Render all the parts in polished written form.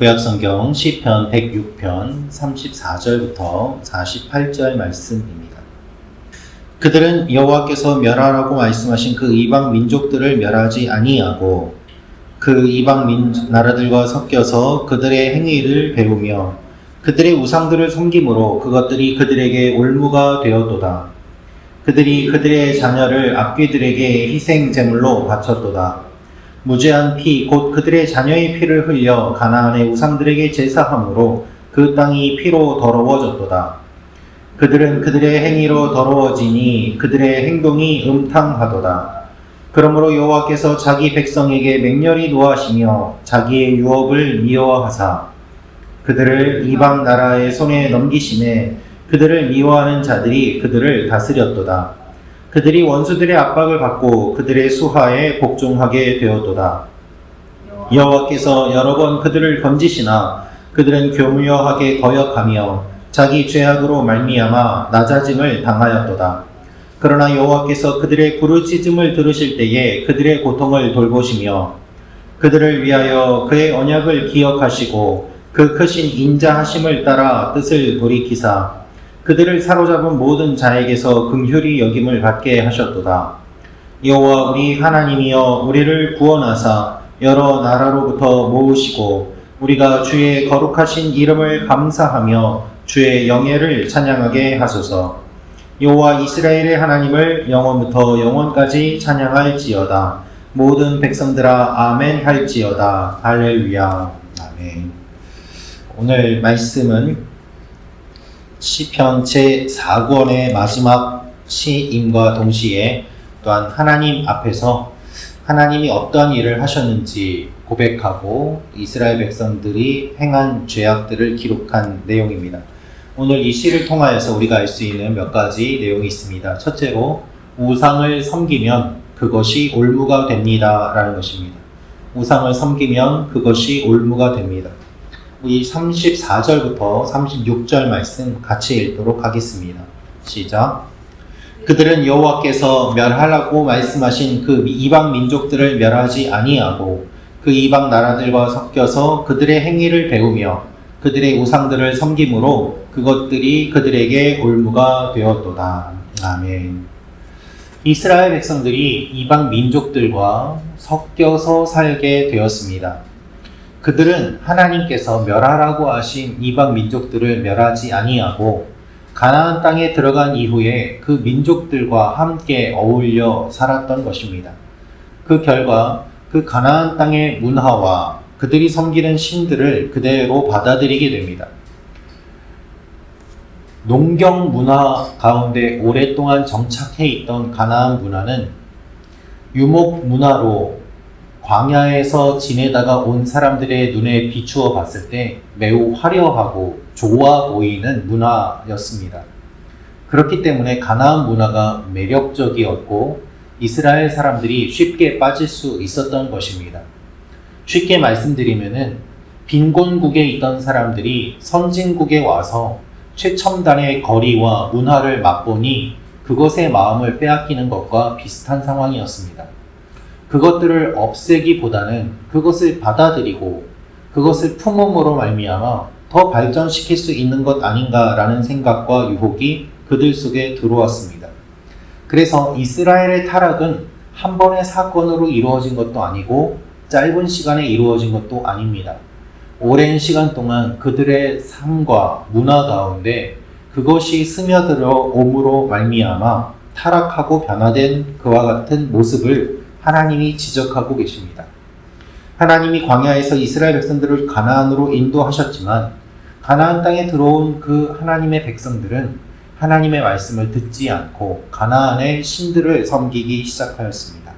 구약성경 시편 106편 34절부터 48절 말씀입니다. 그들은 여호와께서 멸하라고 말씀하신 그 이방 민족들을 멸하지 아니하고 그 이방 나라들과 섞여서 그들의 행위를 배우며 그들의 우상들을 섬김으로 그것들이 그들에게 올무가 되었도다. 그들이 그들의 자녀를 악귀들에게 희생 제물로 바쳤도다. 무죄한 피 곧 그들의 자녀의 피를 흘려 가나안의 우상들에게 제사함으로 그 땅이 피로 더러워졌도다. 그들은 그들의 행위로 더러워지니 그들의 행동이 음탕하도다. 그러므로 여호와께서 자기 백성에게 맹렬히 노하시며 자기의 유업을 미워하사 그들을 이방 나라의 손에 넘기심에 그들을 미워하는 자들이 그들을 다스렸도다. 그들이 원수들의 압박을 받고 그들의 수하에 복종하게 되었도다. 여호와께서 여러 번 그들을 건지시나 그들은 교묘하게 거역하며 자기 죄악으로 말미암아 낮아짐을 당하였도다. 그러나 여호와께서 그들의 부르짖음을 들으실 때에 그들의 고통을 돌보시며 그들을 위하여 그의 언약을 기억하시고 그 크신 인자하심을 따라 뜻을 돌이키사 그들을 사로잡은 모든 자에게서 긍휼히 여김을 받게 하셨도다. 여호와 우리 하나님이여 우리를 구원하사 여러 나라로부터 모으시고 우리가 주의 거룩하신 이름을 감사하며 주의 영예를 찬양하게 하소서. 여호와 이스라엘의 하나님을 영원부터 영원까지 찬양할지어다. 모든 백성들아 아멘 할지어다. 할렐루야. 아멘. 오늘 말씀은 시편 제4권의 마지막 시임과 동시에 또한 하나님 앞에서 하나님이 어떠한 일을 하셨는지 고백하고 이스라엘 백성들이 행한 죄악들을 기록한 내용입니다. 오늘 이 시를 통하여서 우리가 알 수 있는 몇 가지 내용이 있습니다. 첫째로 우상을 섬기면 그것이 올무가 됩니다 라는 것입니다. 우상을 섬기면 그것이 올무가 됩니다. 이 34절부터 36절 말씀 같이 읽도록 하겠습니다. 시작. 그들은 여호와께서 멸하라고 말씀하신 그 이방 민족들을 멸하지 아니하고 그 이방 나라들과 섞여서 그들의 행위를 배우며 그들의 우상들을 섬김으로 그것들이 그들에게 올무가 되었도다. 아멘. 이스라엘 백성들이 이방 민족들과 섞여서 살게 되었습니다. 그들은 하나님께서 멸하라고 하신 이방 민족들을 멸하지 아니하고 가나안 땅에 들어간 이후에 그 민족들과 함께 어울려 살았던 것입니다. 그 결과 그 가나안 땅의 문화와 그들이 섬기는 신들을 그대로 받아들이게 됩니다. 농경 문화 가운데 오랫동안 정착해 있던 가나안 문화는 유목 문화로 광야에서 지내다가 온 사람들의 눈에 비추어 봤을 때 매우 화려하고 좋아 보이는 문화였습니다. 그렇기 때문에 가나안 문화가 매력적이었고 이스라엘 사람들이 쉽게 빠질 수 있었던 것입니다. 쉽게 말씀드리면은 빈곤국에 있던 사람들이 선진국에 와서 최첨단의 거리와 문화를 맛보니 그것의 마음을 빼앗기는 것과 비슷한 상황이었습니다. 그것들을 없애기보다는 그것을 받아들이고 그것을 품음으로 말미암아 더 발전시킬 수 있는 것 아닌가라는 생각과 유혹이 그들 속에 들어왔습니다. 그래서 이스라엘의 타락은 한 번의 사건으로 이루어진 것도 아니고 짧은 시간에 이루어진 것도 아닙니다. 오랜 시간 동안 그들의 삶과 문화 가운데 그것이 스며들어 옴으로 말미암아 타락하고 변화된 그와 같은 모습을 하나님이 지적하고 계십니다. 하나님이 광야에서 이스라엘 백성들을 가나안으로 인도하셨지만 가나안 땅에 들어온 그 하나님의 백성들은 하나님의 말씀을 듣지 않고 가나안의 신들을 섬기기 시작하였습니다.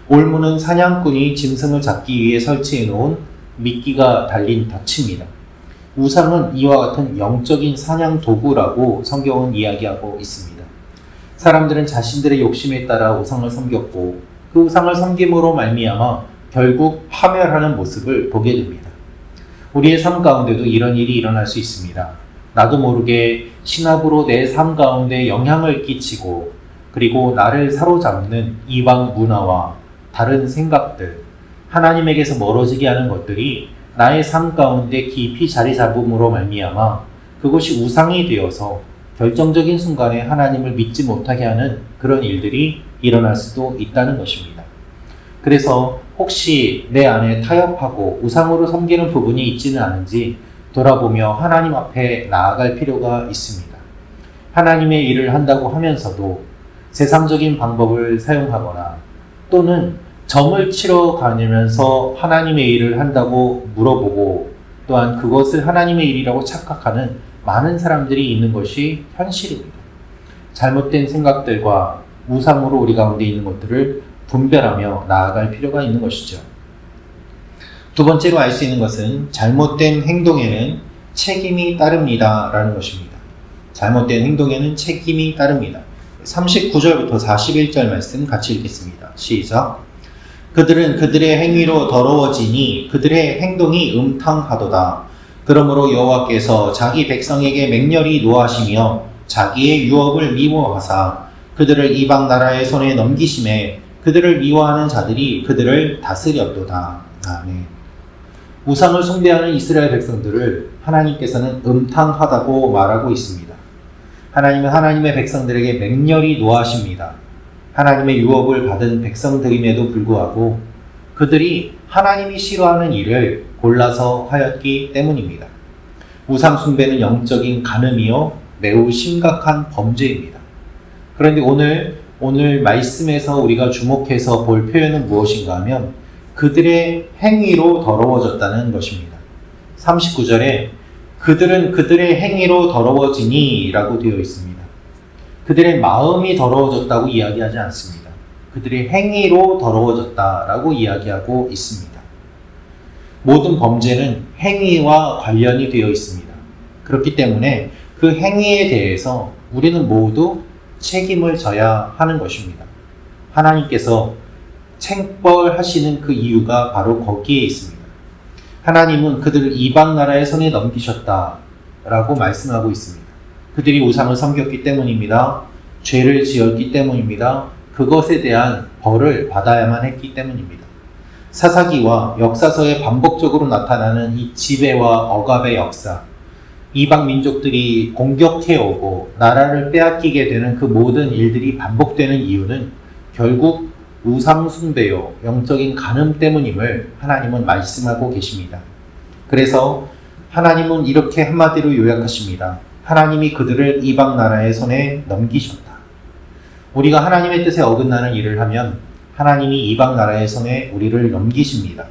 올무는 사냥꾼이 짐승을 잡기 위해 설치해 놓은 미끼가 달린 덫입니다. 우상은 이와 같은 영적인 사냥 도구라고 성경은 이야기하고 있습니다. 사람들은 자신들의 욕심에 따라 우상을 섬겼고 그 우상을 섬김으로 말미암아 결국 파멸하는 모습을 보게 됩니다. 우리의 삶 가운데도 이런 일이 일어날 수 있습니다. 나도 모르게 신압으로 내 삶 가운데 영향을 끼치고 그리고 나를 사로잡는 이방 문화와 다른 생각들, 하나님에게서 멀어지게 하는 것들이 나의 삶 가운데 깊이 자리 잡음으로 말미암아 그것이 우상이 되어서 결정적인 순간에 하나님을 믿지 못하게 하는 그런 일들이 일어날 수도 있다는 것입니다. 그래서 혹시 내 안에 타협하고 우상으로 섬기는 부분이 있지는 않은지 돌아보며 하나님 앞에 나아갈 필요가 있습니다. 하나님의 일을 한다고 하면서도 세상적인 방법을 사용하거나 또는 점을 치러 다니면서 하나님의 일을 한다고 물어보고 또한 그것을 하나님의 일이라고 착각하는 많은 사람들이 있는 것이 현실입니다. 잘못된 생각들과 우상으로 우리 가운데 있는 것들을 분별하며 나아갈 필요가 있는 것이죠. 두 번째로 알 수 있는 것은 잘못된 행동에는 책임이 따릅니다 라는 것입니다. 잘못된 행동에는 책임이 따릅니다. 39절부터 41절 말씀 같이 읽겠습니다. 시작. 그들은 그들의 행위로 더러워지니 그들의 행동이 음탕하도다. 그러므로 여호와께서 자기 백성에게 맹렬히 노하시며 자기의 유업을 미워하사 그들을 이방 나라의 손에 넘기심에 그들을 미워하는 자들이 그들을 다스렸도다. 아멘. 우상을 숭배하는 이스라엘 백성들을 하나님께서는 음탕하다고 말하고 있습니다. 하나님은 하나님의 백성들에게 맹렬히 노하십니다. 하나님의 유업을 받은 백성들임에도 불구하고 그들이 하나님이 싫어하는 일을 골라서 하였기 때문입니다. 우상 숭배는 영적인 간음이요 매우 심각한 범죄입니다. 그런데 오늘 말씀에서 우리가 주목해서 볼 표현은 무엇인가 하면 그들의 행위로 더러워졌다는 것입니다. 39절에 그들은 그들의 행위로 더러워지니 라고 되어 있습니다. 그들의 마음이 더러워졌다고 이야기하지 않습니다. 그들의 행위로 더러워졌다라고 이야기하고 있습니다. 모든 범죄는 행위와 관련이 되어 있습니다. 그렇기 때문에 그 행위에 대해서 우리는 모두 책임을 져야 하는 것입니다. 하나님께서 책벌하시는 그 이유가 바로 거기에 있습니다. 하나님은 그들을 이방 나라의 손에 넘기셨다라고 말씀하고 있습니다. 그들이 우상을 섬겼기 때문입니다. 죄를 지었기 때문입니다. 그것에 대한 벌을 받아야만 했기 때문입니다. 사사기와 역사서에 반복적으로 나타나는 이 지배와 억압의 역사, 이방 민족들이 공격해오고 나라를 빼앗기게 되는 그 모든 일들이 반복되는 이유는 결국 우상 숭배요, 영적인 간음 때문임을 하나님은 말씀하고 계십니다. 그래서 하나님은 이렇게 한마디로 요약하십니다. 하나님이 그들을 이방 나라의 손에 넘기셨다. 우리가 하나님의 뜻에 어긋나는 일을 하면 하나님이 이방 나라의 손에 우리를 넘기십니다.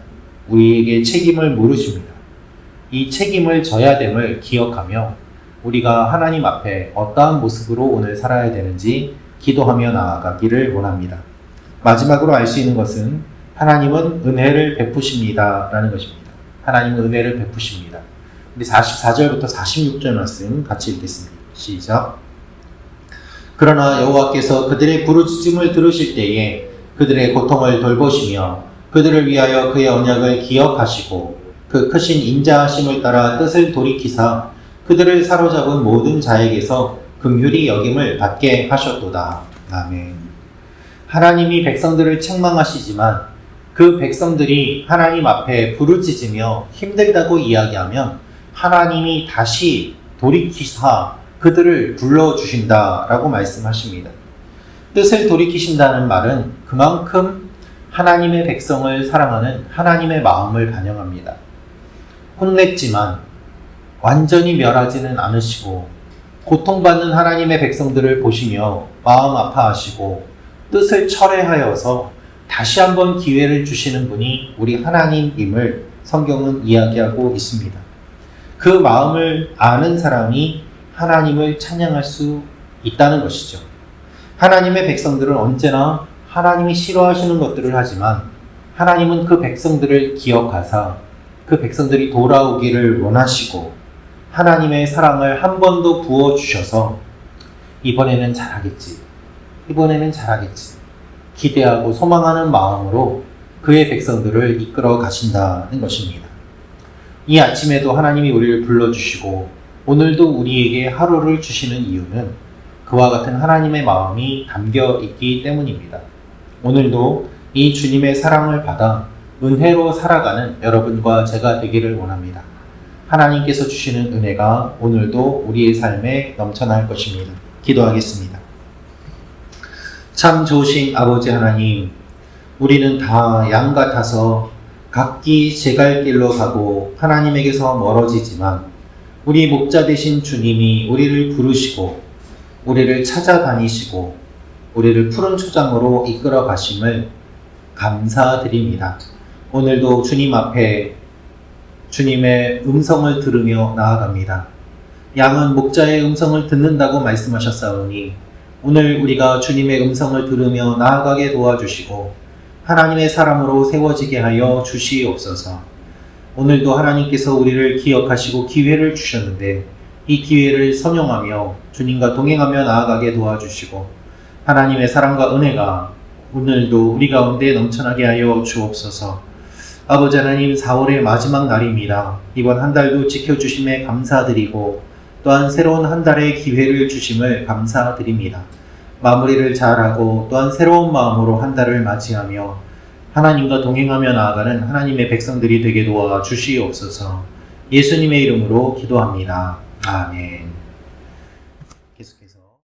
우리에게 책임을 물으십니다. 이 책임을 져야 됨을 기억하며 우리가 하나님 앞에 어떠한 모습으로 오늘 살아야 되는지 기도하며 나아가기를 원합니다. 마지막으로 알 수 있는 것은 하나님은 은혜를 베푸십니다 라는 것입니다. 하나님은 은혜를 베푸십니다. 우리 44절부터 46절 말씀 같이 읽겠습니다. 시작. 그러나 여호와께서 그들의 부르짖음을 들으실 때에 그들의 고통을 돌보시며 그들을 위하여 그의 언약을 기억하시고 그 크신 인자하심을 따라 뜻을 돌이키사 그들을 사로잡은 모든 자에게서 긍휼히 여김을 받게 하셨도다. 아멘. 하나님이 백성들을 책망하시지만 그 백성들이 하나님 앞에 부르짖으며 힘들다고 이야기하면 하나님이 다시 돌이키사 그들을 불러주신다라고 말씀하십니다. 뜻을 돌이키신다는 말은 그만큼 하나님의 백성을 사랑하는 하나님의 마음을 반영합니다. 혼냈지만 완전히 멸하지는 않으시고 고통받는 하나님의 백성들을 보시며 마음 아파하시고 뜻을 철회하여서 다시 한번 기회를 주시는 분이 우리 하나님임을 성경은 이야기하고 있습니다. 그 마음을 아는 사람이 하나님을 찬양할 수 있다는 것이죠. 하나님의 백성들은 언제나 하나님이 싫어하시는 것들을 하지만 하나님은 그 백성들을 기억하사 그 백성들이 돌아오기를 원하시고 하나님의 사랑을 한 번 더 부어주셔서 이번에는 잘하겠지, 이번에는 잘하겠지 기대하고 소망하는 마음으로 그의 백성들을 이끌어 가신다는 것입니다. 이 아침에도 하나님이 우리를 불러주시고 오늘도 우리에게 하루를 주시는 이유는 그와 같은 하나님의 마음이 담겨 있기 때문입니다. 오늘도 이 주님의 사랑을 받아 은혜로 살아가는 여러분과 제가 되기를 원합니다. 하나님께서 주시는 은혜가 오늘도 우리의 삶에 넘쳐날 것입니다. 기도하겠습니다. 참 좋으신 아버지 하나님, 우리는 다 양 같아서 각기 제 갈 길로 가고 하나님에게서 멀어지지만 우리 목자 되신 주님이 우리를 부르시고 우리를 찾아다니시고 우리를 푸른 초장으로 이끌어 가심을 감사드립니다. 오늘도 주님 앞에 주님의 음성을 들으며 나아갑니다. 양은 목자의 음성을 듣는다고 말씀하셨사오니 오늘 우리가 주님의 음성을 들으며 나아가게 도와주시고 하나님의 사람으로 세워지게 하여 주시옵소서. 오늘도 하나님께서 우리를 기억하시고 기회를 주셨는데 이 기회를 선용하며 주님과 동행하며 나아가게 도와주시고 하나님의 사랑과 은혜가 오늘도 우리 가운데 넘쳐나게 하여 주옵소서. 아버지 하나님, 4월의 마지막 날입니다. 이번 한 달도 지켜주심에 감사드리고 또한 새로운 한 달의 기회를 주심을 감사드립니다. 마무리를 잘하고 또한 새로운 마음으로 한 달을 맞이하며 하나님과 동행하며 나아가는 하나님의 백성들이 되게 도와 주시옵소서. 예수님의 이름으로 기도합니다. 아멘.